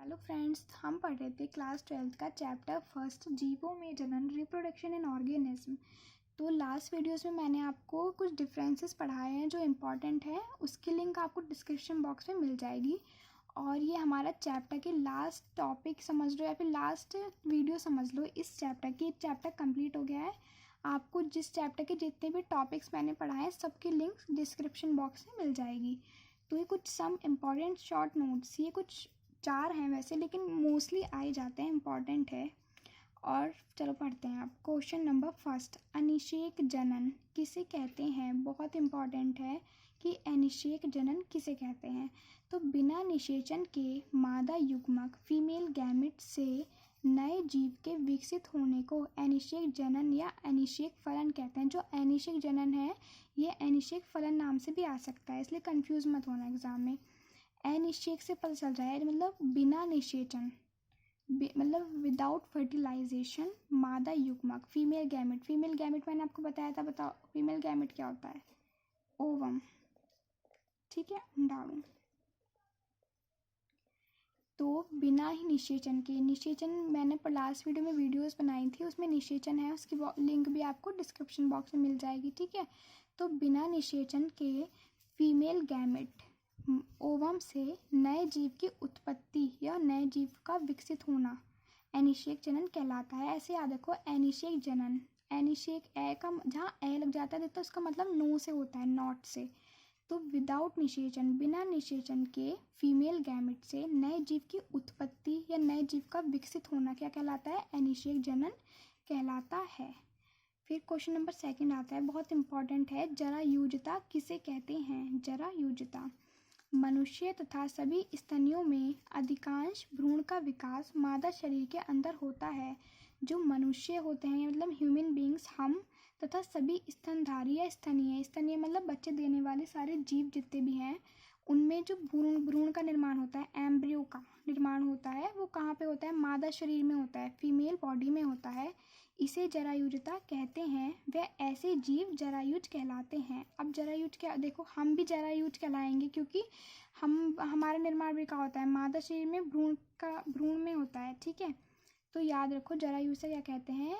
Hello friends, हम पढ़ रहे थे क्लास 12th का चैप्टर फर्स्ट जीवों में जनन रिप्रोडक्शन इन ऑर्गेनिज्म। तो लास्ट वीडियोस में मैंने आपको कुछ डिफरेंसेस पढ़ाए हैं जो इम्पॉर्टेंट है। उसकी लिंक आपको डिस्क्रिप्शन बॉक्स में मिल जाएगी। और ये हमारा चैप्टर के लास्ट टॉपिक समझ लो या फिर लास्ट वीडियो समझ लो इस चैप्टर की। चैप्टर कंप्लीट हो गया है। आपको जिस चैप्टर के जितने भी टॉपिक्स मैंने पढ़ाए हैं सबकी लिंक डिस्क्रिप्शन बॉक्स में मिल जाएगी। तो ये कुछ सम इम्पॉर्टेंट शॉर्ट नोट्स, ये कुछ 4 हैं वैसे, लेकिन मोस्टली आ ही जाते हैं, इम्पॉर्टेंट है। और चलो पढ़ते हैं आप। क्वेश्चन नंबर फर्स्ट, अनिषेक जनन किसे कहते हैं? बहुत इम्पॉर्टेंट है कि अनिषेक जनन किसे कहते हैं। तो बिना निषेचन के मादा युग्मक फीमेल गैमेट से नए जीव के विकसित होने को अनिषेक जनन या अनिषेक फलन कहते हैं। जो अनिषेक जनन है ये अनिषेक फलन नाम से भी आ सकता है, इसलिए कंफ्यूज मत होना एग्जाम में। अनिषेक से पता चल रहा है मतलब बिना निषेचन, मतलब विदाउट फर्टिलाइजेशन मादा युग्मक फीमेल गैमेट। फीमेल गैमेट मैंने आपको बताया था, बताओ फीमेल गैमेट क्या होता है? ओवम, ठीक है, अंडाणु। तो बिना ही निषेचन के, निषेचन मैंने लास्ट वीडियो में वीडियोस बनाई थी, उसमें निषेचन है, उसकी लिंक भी आपको डिस्क्रिप्शन बॉक्स में मिल जाएगी, ठीक है। तो बिना निषेचन के फीमेल गैमेट ओवम से नए जीव की उत्पत्ति या नए जीव का विकसित होना अनिषेक जनन कहलाता है। ऐसे याद रखो, अनिषेक जनन, अनिषेक ए का जहाँ ए लग जाता है तो उसका मतलब नो से होता है, नॉट से। तो विदाउट निषेचन, बिना निषेचन के फीमेल गैमेट से नए जीव की उत्पत्ति या नए जीव का विकसित होना क्या कहलाता है? अनिषेक जनन कहलाता है। फिर क्वेश्चन नंबर सेकंड आता है, बहुत इंपॉर्टेंट है। जरायुजता किसे कहते हैं? जरायुजता मनुष्य तथा सभी स्तनियों में अधिकांश भ्रूण का विकास मादा शरीर के अंदर होता है। जो मनुष्य होते हैं मतलब ह्यूमन बींग्स, हम तथा सभी स्तनधारी या स्तनीय, स्तनीय मतलब बच्चे देने वाले सारे जीव जितने भी हैं, उनमें जो भ्रूण का निर्माण होता है, एम्ब्रियो का निर्माण होता है, वो कहाँ पे होता है? मादा शरीर में होता है, फीमेल बॉडी में होता है। इसे जरायुजता कहते हैं। वह ऐसे जीव जरायुज कहलाते हैं। अब जरायुज क्या, देखो हम भी जरायुज कहलाएंगे क्योंकि हमारा निर्माण भी कहाँ होता है? मादा शरीर में, भ्रूण में होता है, ठीक है। तो याद रखो जरायुज क्या कहते हैं?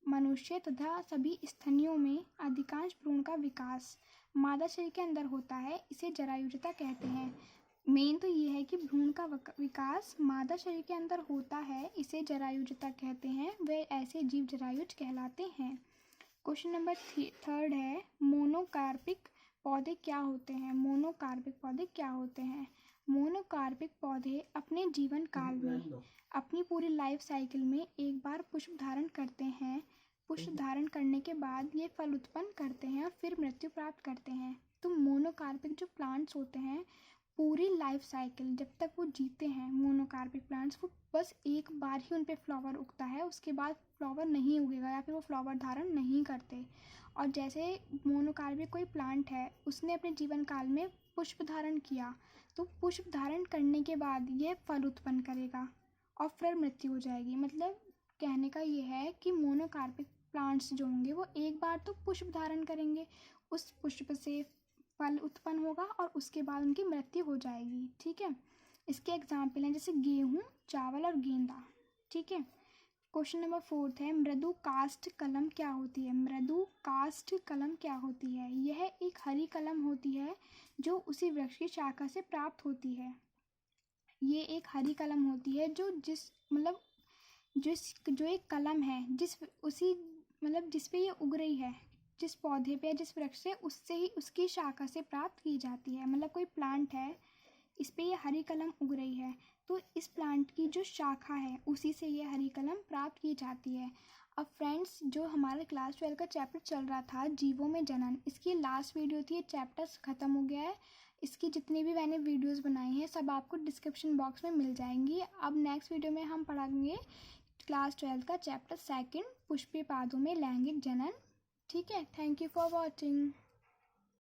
मनुष्य तथा सभी स्तनियों में अधिकांश भ्रूण का विकास मादा शरीर के अंदर होता है, इसे जरायुजता कहते हैं। मेन तो ये है कि भ्रूण का विकास मादा शरीर के अंदर होता है, इसे जरायुजता कहते हैं। वे ऐसे जीव जरायुज कहलाते हैं। क्वेश्चन नंबर थर्ड है, मोनोकार्पिक पौधे क्या होते हैं? मोनोकार्पिक पौधे क्या होते हैं? मोनोकार्पिक पौधे अपने जीवन काल में, अपनी पूरी लाइफ साइकिल में एक बार पुष्प धारण करते हैं। पुष्प धारण करने के बाद ये फल उत्पन्न करते हैं और फिर मृत्यु प्राप्त करते हैं। तो मोनोकार्पिक जो प्लांट्स होते हैं, पूरी लाइफ साइकिल जब तक वो जीते हैं मोनोकार्पिक प्लांट्स, वो बस एक बार ही उन पे फ्लावर उगता है, उसके बाद फ्लावर नहीं उगेगा या फिर वो फ्लावर धारण नहीं करते। और जैसे मोनोकार्पिक कोई प्लांट है, उसने अपने जीवन काल में पुष्प धारण किया, तो पुष्प धारण करने के बाद ये फल उत्पन्न करेगा और फिर मृत्यु हो जाएगी। मतलब कहने का ये है कि मोनोकार्पिक प्लांट्स जो होंगे वो एक बार तो पुष्प धारण करेंगे, उस पुष्प से फल उत्पन्न होगा और उसके बाद उनकी मृत्यु हो जाएगी, ठीक है। इसके एग्जाम्पल हैं जैसे गेहूँ, चावल और गेंदा, ठीक है। क्वेश्चन नंबर फोर्थ है, मृदु काष्ठ कलम क्या होती है? मृदु काष्ठ कलम क्या होती है? यह एक हरी कलम होती है जो उसी वृक्ष की शाखा से प्राप्त होती है। ये एक हरी कलम होती है जो जो एक कलम है जिस पे ये उग रही है, जिस पौधे पे, जिस वृक्ष से, उससे ही उसकी शाखा से प्राप्त की जाती है। मतलब कोई प्लांट है, इस पे ये हरी कलम उग रही है, तो इस प्लांट की जो शाखा है उसी से ये हरी कलम प्राप्त की जाती है। अब फ्रेंड्स, जो हमारा क्लास 12 का चैप्टर चल रहा था जीवों में जनन, इसकी लास्ट वीडियो थी, ये चैप्टर ख़त्म हो गया है। इसकी जितनी भी मैंने वीडियोस बनाई हैं सब आपको डिस्क्रिप्शन बॉक्स में मिल जाएंगी। अब नेक्स्ट वीडियो में हम पढ़ाएंगे क्लास 12 का चैप्टर सेकंड, पुष्पीय पादों में लैंगिक जनन, ठीक है। Thank you for watching.